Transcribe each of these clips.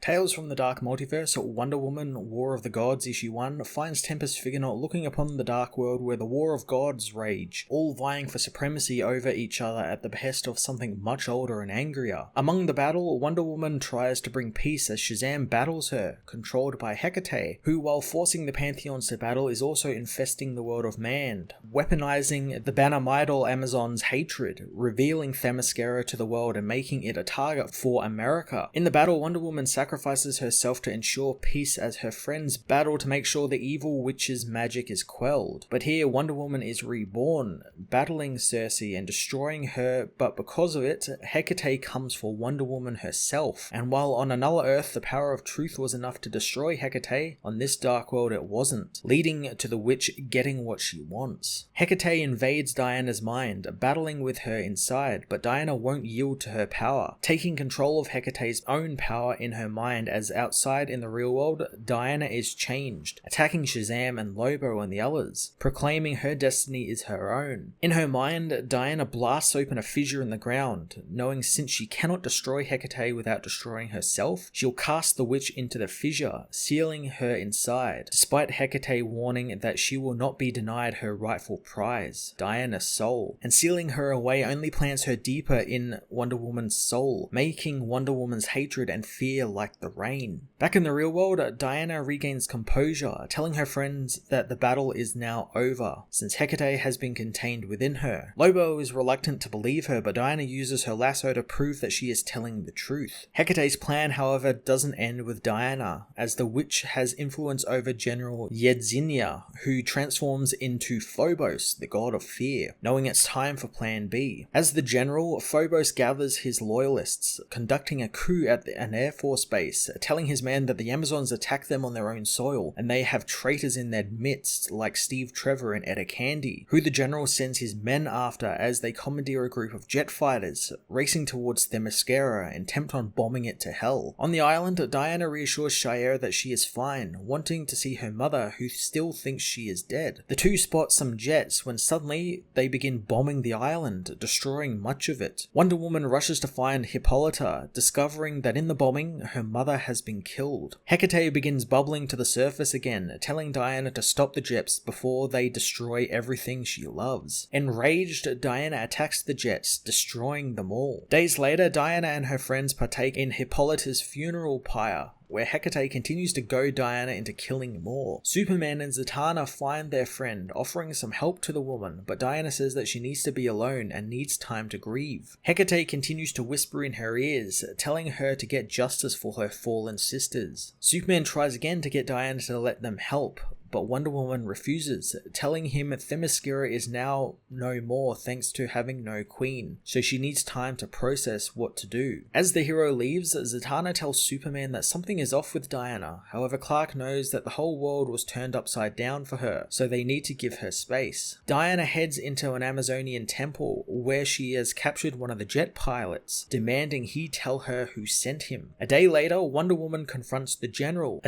Tales from the Dark Multiverse, Wonder Woman, War of the Gods, Issue 1, finds Tempest Figure looking upon the Dark World where the War of Gods rage, all vying for supremacy over each other at the behest of something much older and angrier. Among the battle, Wonder Woman tries to bring peace as Shazam battles her, controlled by Hecate, who while forcing the Pantheons to battle is also infesting the world of man, weaponizing the Bannermidal Amazon's hatred, revealing Themyscira to the world and making it a target for America. In the battle, Wonder Woman sacrifices herself to ensure peace as her friends battle to make sure the evil witch's magic is quelled. But here Wonder Woman is reborn, battling Circe and destroying her, but because of it, Hecate comes for Wonder Woman herself. And while on another Earth the power of truth was enough to destroy Hecate, on this dark world it wasn't, leading to the witch getting what she wants. Hecate invades Diana's mind, battling with her inside, but Diana won't yield to her power, taking control of Hecate's own power in her mind as outside in the real world, Diana is changed, attacking Shazam and Lobo and the others, proclaiming her destiny is her own. In her mind, Diana blasts open a fissure in the ground, knowing since she cannot destroy Hecate without destroying herself, she'll cast the witch into the fissure, sealing her inside, despite Hecate warning that she will not be denied her rightful prize, Diana's soul, and sealing her away only plants her deeper in Wonder Woman's soul, making Wonder Woman's hatred and fear like the rain. Back in the real world, Diana regains composure, telling her friends that the battle is now over, since Hecate has been contained within her. Lobo is reluctant to believe her, but Diana uses her lasso to prove that she is telling the truth. Hecate's plan, however, doesn't end with Diana, as the witch has influence over General Yedzenia, who transforms into Phobos, the god of fear, knowing it's time for Plan B. As the general, Phobos gathers his loyalists, conducting a coup at an Air Force base, telling his men that the Amazons attack them on their own soil, and they have traitors in their midst like Steve Trevor and Etta Candy, who the general sends his men after as they commandeer a group of jet fighters, racing towards Themyscira, intent on bombing it to hell. On the island, Diana reassures Shire that she is fine, wanting to see her mother, who still thinks she is dead. The two spot some jets when suddenly they begin bombing the island, destroying much of it. Wonder Woman rushes to find Hippolyta, discovering that in the bombing, her mother has been killed. Hecate begins bubbling to the surface again, telling Diana to stop the jets before they destroy everything she loves. Enraged, Diana attacks the jets, destroying them all. Days later, Diana and her friends partake in Hippolyta's funeral pyre, where Hecate continues to goad Diana into killing more. Superman and Zatanna find their friend, offering some help to the woman, but Diana says that she needs to be alone and needs time to grieve. Hecate continues to whisper in her ears, telling her to get justice for her fallen sisters. Superman tries again to get Diana to let them help, but Wonder Woman refuses, telling him Themyscira is now no more thanks to having no queen, so she needs time to process what to do. As the hero leaves, Zatanna tells Superman that something is off with Diana, however Clark knows that the whole world was turned upside down for her, so they need to give her space. Diana heads into an Amazonian temple, where she has captured one of the jet pilots, demanding he tell her who sent him. A day later, Wonder Woman confronts the general,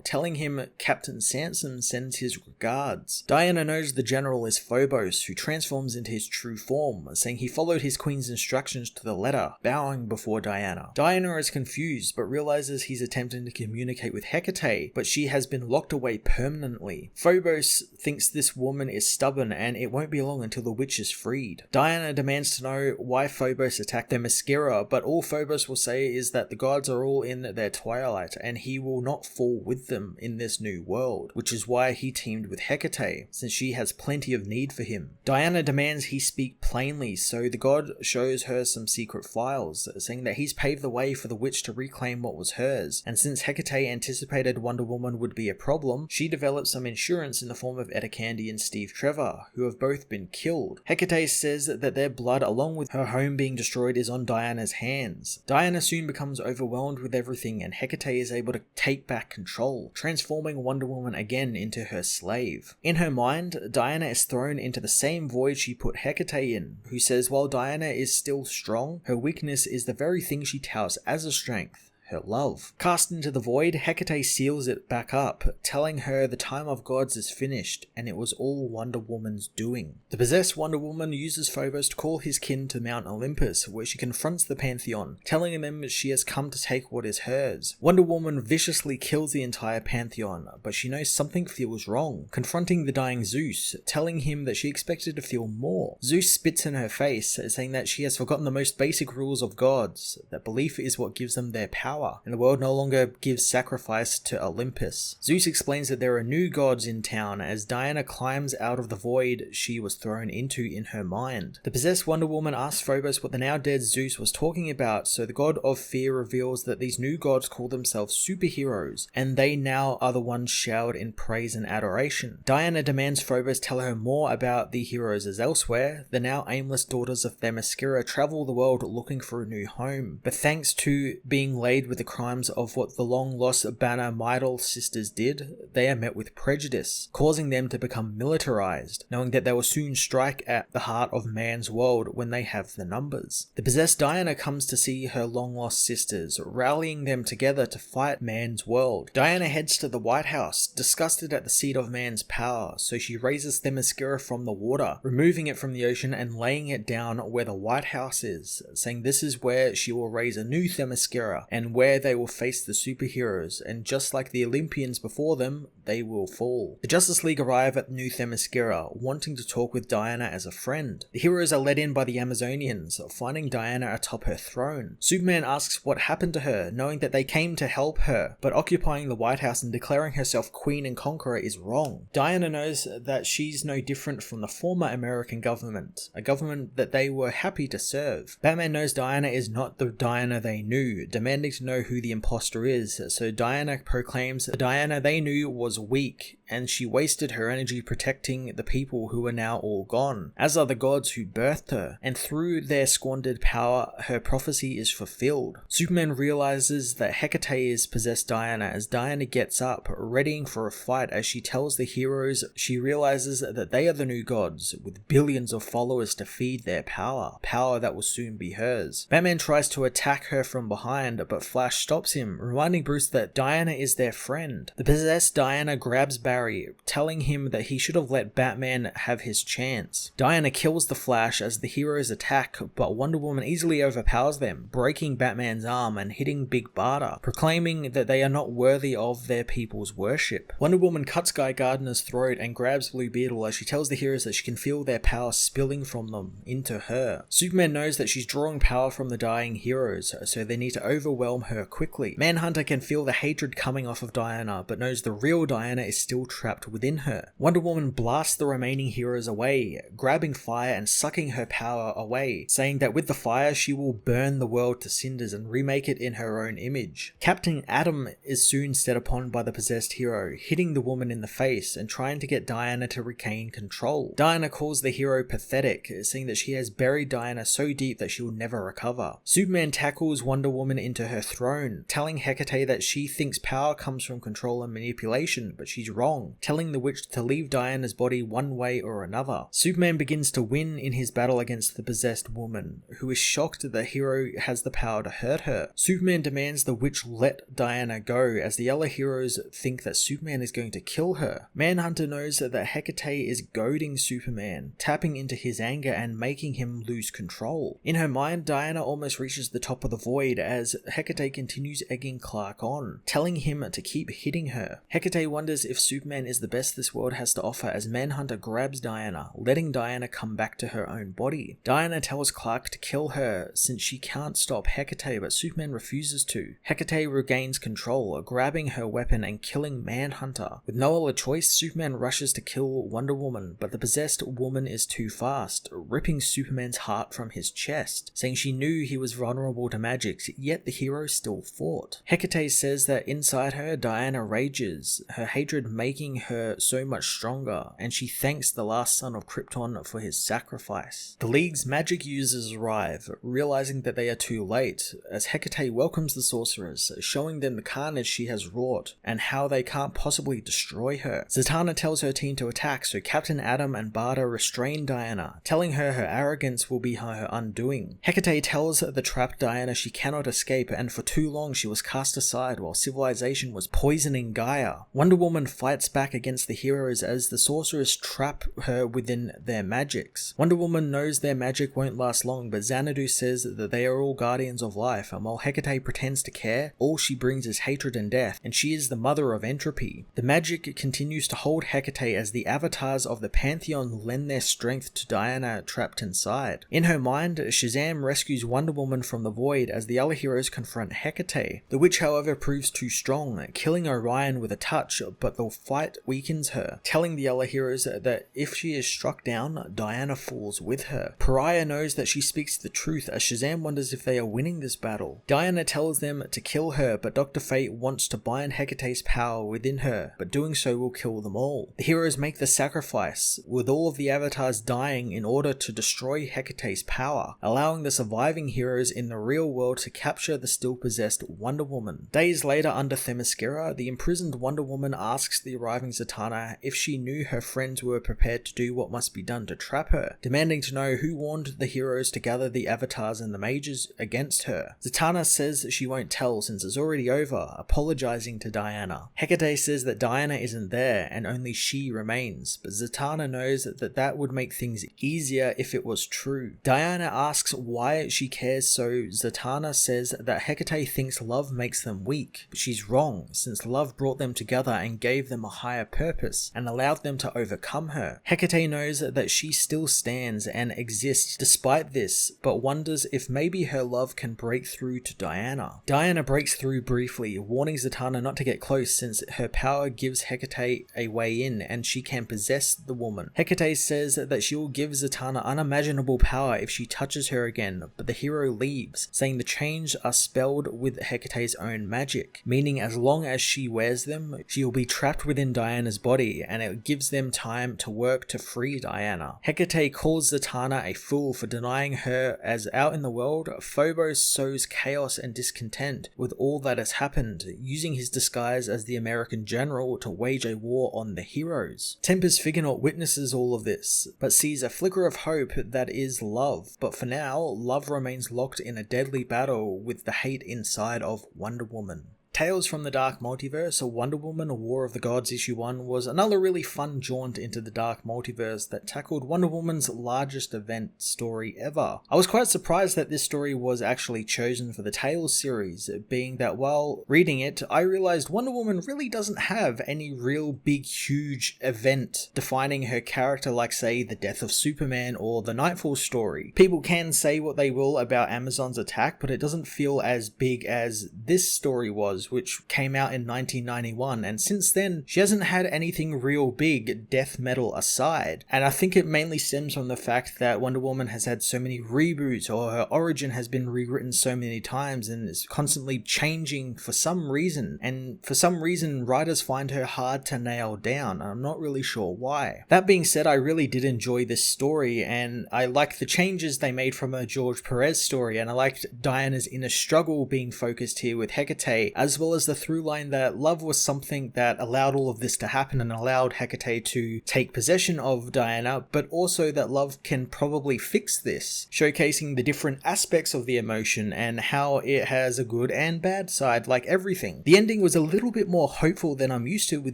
telling him Captain Sansom sends his regards. Diana knows the general is Phobos, who transforms into his true form, saying he followed his queen's instructions to the letter, bowing before Diana. Diana is confused, but realizes he's attempting to communicate with Hecate, but she has been locked away permanently. Phobos thinks this woman is stubborn, and it won't be long until the witch is freed. Diana demands to know why Phobos attacked Themyscira, but all Phobos will say is that the gods are all in their twilight, and he will not fall with them in this new world, which is why he teamed with Hecate, since she has plenty of need for him. Diana demands he speak plainly, so the god shows her some secret files, saying that he's paved the way for the witch to reclaim what was hers, and since Hecate anticipated Wonder Woman would be a problem, she developed some insurance in the form of Etta Candy and Steve Trevor, who have both been killed. Hecate says that their blood, along with her home being destroyed, is on Diana's hands. Diana soon becomes overwhelmed with everything, and Hecate is able to take back control, transforming Wonder Woman again into her slave. In her mind, Diana is thrown into the same void she put Hecate in, who says while Diana is still strong, her weakness is the very thing she touts as a strength, her love. Cast into the void, Hecate seals it back up, telling her the time of gods is finished and it was all Wonder Woman's doing. The possessed Wonder Woman uses Phobos to call his kin to Mount Olympus, where she confronts the Pantheon, telling them she has come to take what is hers. Wonder Woman viciously kills the entire Pantheon, but she knows something feels wrong, confronting the dying Zeus, telling him that she expected to feel more. Zeus spits in her face, saying that she has forgotten the most basic rules of gods, that belief is what gives them their power, and the world no longer gives sacrifice to Olympus. Zeus explains that there are new gods in town as Diana climbs out of the void she was thrown into in her mind. The possessed Wonder Woman asks Phobos what the now dead Zeus was talking about, so the god of fear reveals that these new gods call themselves superheroes, and they now are the ones showered in praise and adoration. Diana demands Phobos tell her more about the heroes, as elsewhere, the now aimless daughters of Themyscira travel the world looking for a new home, but thanks to being laid with the crimes of what the long-lost Banner Midal sisters did, they are met with prejudice, causing them to become militarized, knowing that they will soon strike at the heart of man's world when they have the numbers. The possessed Diana comes to see her long-lost sisters, rallying them together to fight man's world. Diana heads to the White House, disgusted at the seat of man's power, so she raises Themyscira from the water, removing it from the ocean and laying it down where the White House is, saying this is where she will raise a new Themyscira, and where they will face the superheroes, and just like the Olympians before them, they will fall. The Justice League arrive at New Themyscira, wanting to talk with Diana as a friend. The heroes are led in by the Amazonians, finding Diana atop her throne. Superman asks what happened to her, knowing that they came to help her, but occupying the White House and declaring herself Queen and Conqueror is wrong. Diana knows that she's no different from the former American government, a government that they were happy to serve. Batman knows Diana is not the Diana they knew, demanding to know who the imposter is, so Diana proclaims the Diana they knew was weak, and she wasted her energy protecting the people who are now all gone, as are the gods who birthed her, and through their squandered power, her prophecy is fulfilled. Superman realizes that Hecate has possessed Diana as Diana gets up, readying for a fight as she tells the heroes she realizes that they are the new gods, with billions of followers to feed their power that will soon be hers. Batman tries to attack her from behind, but Flash stops him, reminding Bruce that Diana is their friend. The possessed Diana grabs Barry, telling him that he should have let Batman have his chance. Diana kills the Flash as the heroes attack, but Wonder Woman easily overpowers them, breaking Batman's arm and hitting Big Barda, proclaiming that they are not worthy of their people's worship. Wonder Woman cuts Guy Gardner's throat and grabs Blue Beetle as she tells the heroes that she can feel their power spilling from them into her. Superman knows that she's drawing power from the dying heroes, so they need to overwhelm her quickly. Manhunter can feel the hatred coming off of Diana, but knows the real Diana is still trapped within her. Wonder Woman blasts the remaining heroes away, grabbing fire and sucking her power away, saying that with the fire she will burn the world to cinders and remake it in her own image. Captain Atom is soon set upon by the possessed hero, hitting the woman in the face and trying to get Diana to regain control. Diana calls the hero pathetic, saying that she has buried Diana so deep that she will never recover. Superman tackles Wonder Woman into her throne, telling Hecate that she thinks power comes from control and manipulation, but she's wrong, telling the witch to leave Diana's body one way or another. Superman begins to win in his battle against the possessed woman, who is shocked that the hero has the power to hurt her. Superman demands the witch let Diana go, as the other heroes think that Superman is going to kill her. Manhunter knows that Hecate is goading Superman, tapping into his anger and making him lose control. In her mind, Diana almost reaches the top of the void as Hecate continues egging Clark on, telling him to keep hitting her. Hecate wonders if Superman is the best this world has to offer as Manhunter grabs Diana, letting Diana come back to her own body. Diana tells Clark to kill her since she can't stop Hecate, but Superman refuses to. Hecate regains control, grabbing her weapon and killing Manhunter. With no other choice, Superman rushes to kill Wonder Woman, but the possessed woman is too fast, ripping Superman's heart from his chest, saying she knew he was vulnerable to magic, yet the hero still fought. Hecate says that inside her, Diana rages, her hatred making making her so much stronger, and she thanks the last son of Krypton for his sacrifice. The League's magic users arrive, realizing that they are too late, as Hecate welcomes the sorcerers, showing them the carnage she has wrought, and how they can't possibly destroy her. Zatanna tells her team to attack, so Captain Adam and Barda restrain Diana, telling her arrogance will be her undoing. Hecate tells the trapped Diana she cannot escape, and for too long she was cast aside while civilization was poisoning Gaia. Wonder Woman fights back against the heroes as the sorcerers trap her within their magics. Wonder Woman knows their magic won't last long, but Xanadu says that they are all guardians of life, and while Hecate pretends to care, all she brings is hatred and death, and she is the mother of entropy. The magic continues to hold Hecate as the avatars of the Pantheon lend their strength to Diana trapped inside. In her mind, Shazam rescues Wonder Woman from the void as the other heroes confront Hecate. The witch, however, proves too strong, killing Orion with a touch, but the fight weakens her, telling the other heroes that if she is struck down, Diana falls with her. Pariah knows that she speaks the truth as Shazam wonders if they are winning this battle. Diana tells them to kill her, but Dr. Fate wants to bind Hecate's power within her, but doing so will kill them all. The heroes make the sacrifice, with all of the avatars dying in order to destroy Hecate's power, allowing the surviving heroes in the real world to capture the still possessed Wonder Woman. Days later, under Themyscira, the imprisoned Wonder Woman asks the arriving Zatanna if she knew her friends were prepared to do what must be done to trap her, demanding to know who warned the heroes to gather the avatars and the mages against her. Zatanna says she won't tell since it's already over, apologizing to Diana. Hecate says that Diana isn't there and only she remains, but Zatanna knows that would make things easier if it was true. Diana asks why she cares, so Zatanna says that Hecate thinks love makes them weak, but she's wrong, since love brought them together and gave them a higher purpose, and allowed them to overcome her. Hecate knows that she still stands and exists despite this, but wonders if maybe her love can break through to Diana. Diana breaks through briefly, warning Zatanna not to get close since her power gives Hecate a way in and she can possess the woman. Hecate says that she will give Zatanna unimaginable power if she touches her again, but the hero leaves, saying the chains are spelled with Hecate's own magic, meaning as long as she wears them, she will be trapped within Diana's body, and it gives them time to work to free Diana. Hecate calls Zatanna a fool for denying her, as out in the world, Phobos sows chaos and discontent with all that has happened, using his disguise as the American general to wage a war on the heroes. Tempest Figuraut witnesses all of this, but sees a flicker of hope that is love, but for now, love remains locked in a deadly battle with the hate inside of Wonder Woman. Tales from the Dark Multiverse, Wonder Woman, War of the Gods Issue 1 was another really fun jaunt into the Dark Multiverse that tackled Wonder Woman's largest event story ever. I was quite surprised that this story was actually chosen for the Tales series, being that while reading it, I realized Wonder Woman really doesn't have any real big huge event defining her character like, say, the death of Superman or the Nightfall story. People can say what they will about Amazon's attack, but it doesn't feel as big as this story was, which came out in 1991, and since then she hasn't had anything real big, death metal aside. And I think it mainly stems from the fact that Wonder Woman has had so many reboots, or her origin has been rewritten so many times and is constantly changing for some reason, and for some reason writers find her hard to nail down. I'm not really sure why. That being said, I really did enjoy this story, and I liked the changes they made from a George Perez story, and I liked Diana's inner struggle being focused here with Hecate, as well as the through line that love was something that allowed all of this to happen and allowed Hecate to take possession of Diana, but also that love can probably fix this, showcasing the different aspects of the emotion and how it has a good and bad side like everything. The ending was a little bit more hopeful than I'm used to with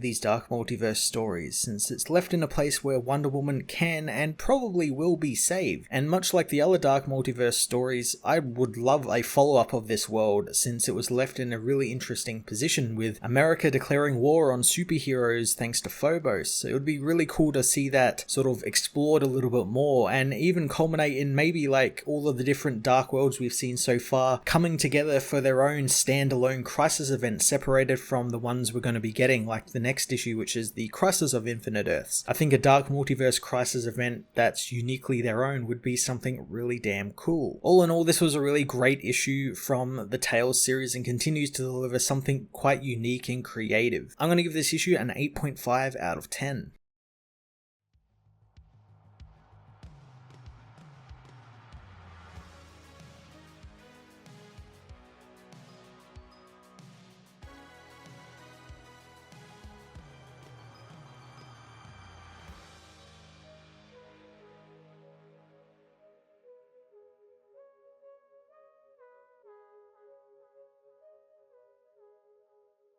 these Dark Multiverse stories, since it's left in a place where Wonder Woman can and probably will be saved, and much like the other Dark Multiverse stories, I would love a follow-up of this world since it was left in a really interesting position with America declaring war on superheroes thanks to Phobos. So it would be really cool to see that sort of explored a little bit more and even culminate in maybe like all of the different dark worlds we've seen so far coming together for their own standalone Crisis event separated from the ones we're going to be getting like the next issue, which is the Crisis of Infinite Earths. I think a Dark Multiverse Crisis event that's uniquely their own would be something really damn cool. All in all, this was a really great issue from the Tales series and continues to deliver deliver something quite unique and creative. I'm going to give this issue an 8.5 out of 10.